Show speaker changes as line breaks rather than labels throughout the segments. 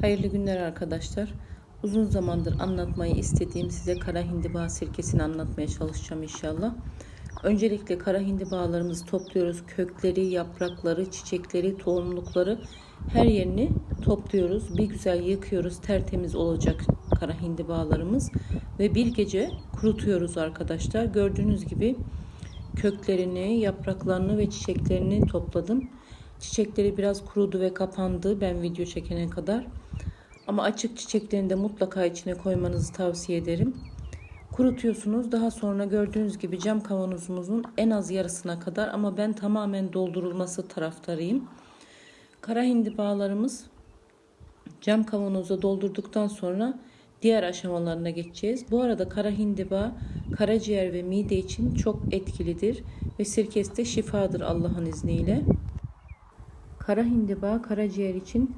Hayırlı günler arkadaşlar. Uzun zamandır anlatmayı istediğim size kara hindiba sirkesini anlatmaya çalışacağım inşallah. Öncelikle kara hindibalarımızı topluyoruz. Kökleri, yaprakları, çiçekleri, tohumlukları her yerini topluyoruz. Bir güzel yıkıyoruz. Tertemiz olacak kara hindibalarımız. Ve bir gece kurutuyoruz arkadaşlar. Gördüğünüz gibi köklerini, yapraklarını ve çiçeklerini topladım. Çiçekleri biraz kurudu ve kapandı ben video çekene kadar. Ama açık çiçeklerini de mutlaka içine koymanızı tavsiye ederim. Kurutuyorsunuz. Daha sonra gördüğünüz gibi cam kavanozumuzun en az yarısına kadar, ama ben tamamen doldurulması taraftarıyım. Kara hindibalarımız cam kavanoza doldurduktan sonra diğer aşamalarına geçeceğiz. Bu arada kara hindiba karaciğer ve mide için çok etkilidir ve sirkesi de şifadır Allah'ın izniyle. Kara hindiba karaciğer için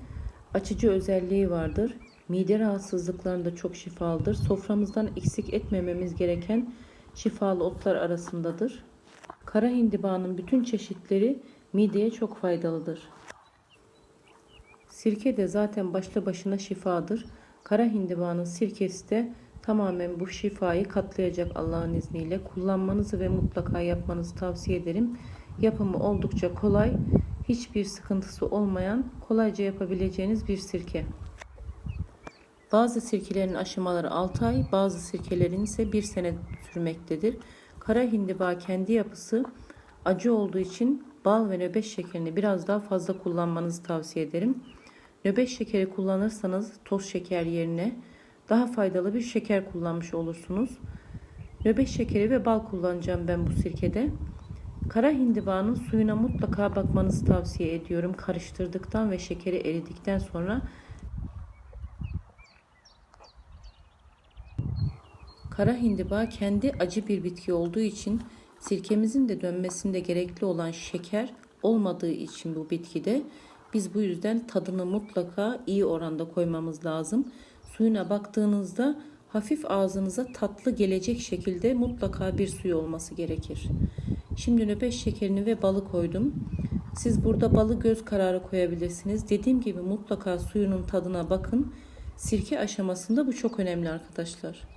açıcı özelliği vardır. Mide rahatsızlıklarında çok şifalıdır. Soframızdan eksik etmememiz gereken şifalı otlar arasındadır. Kara hindibanın bütün çeşitleri mideye çok faydalıdır. Sirke de zaten başlı başına şifadır. Kara hindibanın sirkesi de tamamen bu şifayı katlayacak Allah'ın izniyle. Kullanmanızı ve mutlaka yapmanızı tavsiye ederim. Yapımı oldukça kolay, hiçbir sıkıntısı olmayan, kolayca yapabileceğiniz bir sirke. Bazı sirkelerin aşamaları 6 ay, bazı sirkelerin ise 1 sene sürmektedir. Kara hindiba kendi yapısı acı olduğu için bal ve nöbet şekerini biraz daha fazla kullanmanızı tavsiye ederim. Nöbet şekeri kullanırsanız toz şeker yerine daha faydalı bir şeker kullanmış olursunuz. Nöbet şekeri ve bal kullanacağım ben bu sirkede. Kara hindibanın suyuna mutlaka bakmanızı tavsiye ediyorum. Karıştırdıktan ve şekeri eridikten sonra kara hindiba kendi acı bir bitki olduğu için sirkemizin de dönmesinde gerekli olan şeker olmadığı için bu bitkide biz bu yüzden tadını mutlaka iyi oranda koymamız lazım. Suyuna baktığınızda hafif ağzınıza tatlı gelecek şekilde mutlaka bir suyu olması gerekir. Şimdi nöbet şekerini ve balı koydum. Siz burada balı göz kararı koyabilirsiniz. Dediğim gibi mutlaka suyunun tadına bakın. Sirke aşamasında bu çok önemli arkadaşlar.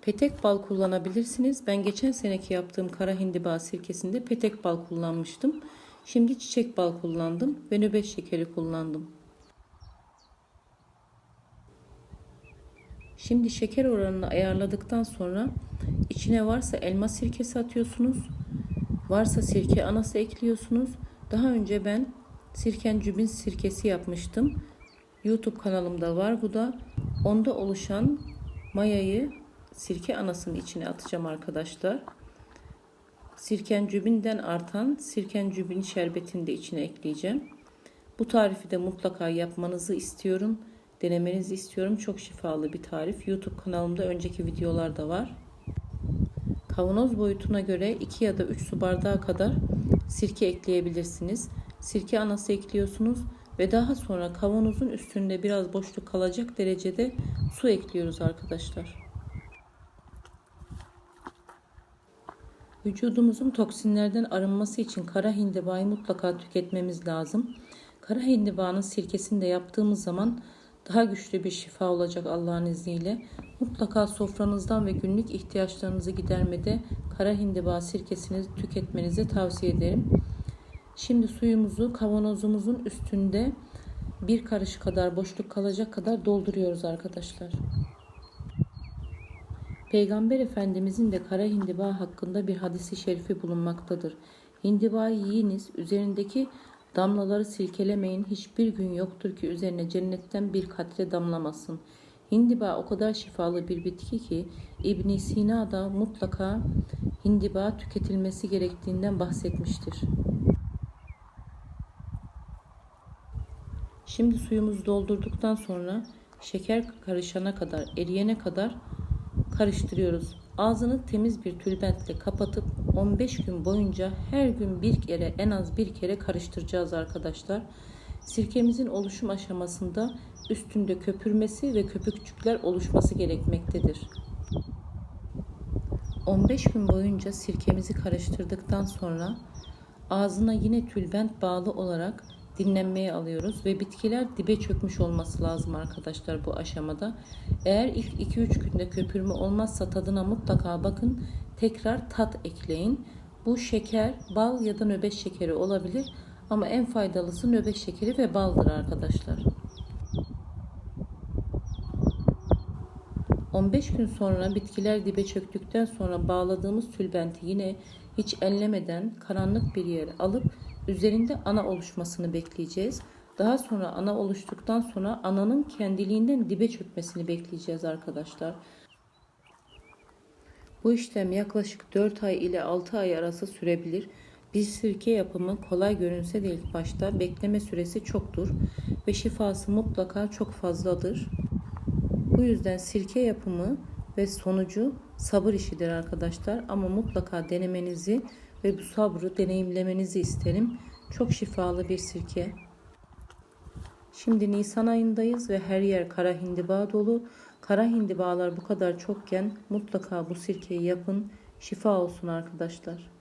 Petek bal kullanabilirsiniz. Ben geçen seneki yaptığım kara hindiba sirkesinde petek bal kullanmıştım. Şimdi çiçek bal kullandım ve nöbet şekeri kullandım. Şimdi şeker oranını ayarladıktan sonra içine varsa elma sirkesi atıyorsunuz. Varsa sirke anası ekliyorsunuz. Daha önce ben sirkencübin sirkesi yapmıştım. YouTube kanalımda var bu da. Onda oluşan mayayı sirke anasının içine atacağım arkadaşlar. Sirkencübinden artan sirkencübin şerbetini de içine ekleyeceğim. Bu tarifi de mutlaka yapmanızı istiyorum. Denemenizi istiyorum. Çok şifalı bir tarif. YouTube kanalımda önceki videolar da var. Kavanoz boyutuna göre 2 ya da 3 su bardağı kadar sirke ekleyebilirsiniz. Sirke anası ekliyorsunuz ve daha sonra kavanozun üstünde biraz boşluk kalacak derecede su ekliyoruz arkadaşlar. Vücudumuzun toksinlerden arınması için kara hindibayı mutlaka tüketmemiz lazım. Kara hindibanın sirkesini de yaptığımız zaman daha güçlü bir şifa olacak Allah'ın izniyle. Mutlaka sofranızdan ve günlük ihtiyaçlarınızı gidermede kara hindiba sirkesini tüketmenizi tavsiye ederim. Şimdi suyumuzu kavanozumuzun üstünde bir karış kadar boşluk kalacak kadar dolduruyoruz arkadaşlar. Peygamber Efendimizin de kara hindiba hakkında bir hadisi şerifi bulunmaktadır. Hindibayı yiyiniz, üzerindeki damlaları silkelemeyin, hiçbir gün yoktur ki üzerine cennetten bir katre damlamasın. Hindiba o kadar şifalı bir bitki ki İbn Sina da mutlaka hindiba tüketilmesi gerektiğinden bahsetmiştir. Şimdi suyumuzu doldurduktan sonra şeker karışana kadar, eriyene kadar karıştırıyoruz. Ağzını temiz bir tülbentle kapatıp 15 gün boyunca her gün bir kere, en az bir kere karıştıracağız arkadaşlar. Sirkemizin oluşum aşamasında üstünde köpürmesi ve köpükçükler oluşması gerekmektedir. 15 gün boyunca sirkemizi karıştırdıktan sonra ağzına yine tülbent bağlı olarak dinlenmeye alıyoruz ve bitkiler dibe çökmüş olması lazım arkadaşlar bu aşamada. Eğer ilk 2-3 günde köpürme olmazsa tadına mutlaka bakın. Tekrar tat ekleyin. Bu şeker, bal ya da nöbet şekeri olabilir ama en faydalısı nöbet şekeri ve baldır arkadaşlar. 15 gün sonra bitkiler dibe çöktükten sonra bağladığımız tülbenti yine hiç ellemeden karanlık bir yere alıp üzerinde ana oluşmasını bekleyeceğiz. Daha sonra ana oluştuktan sonra ananın kendiliğinden dibe çökmesini bekleyeceğiz arkadaşlar. Bu işlem yaklaşık 4 ay ile 6 ay arası sürebilir. Bir sirke yapımı kolay görünse de ilk başta bekleme süresi çoktur ve şifası mutlaka çok fazladır. Bu yüzden sirke yapımı ve sonucu sabır işidir arkadaşlar. Ama mutlaka denemenizi ve bu sabrı deneyimlemenizi isterim. Çok şifalı bir sirke. Şimdi Nisan ayındayız ve her yer kara hindiba dolu. Kara hindibalar bu kadar çokken mutlaka bu sirkeyi yapın. Şifa olsun arkadaşlar.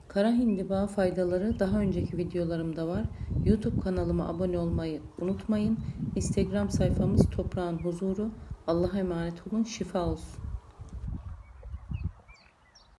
Kara hindiba faydaları daha önceki videolarımda var. YouTube kanalıma abone olmayı unutmayın. Instagram sayfamız Toprağın Huzuru. Allah'a emanet olun. Şifa olsun.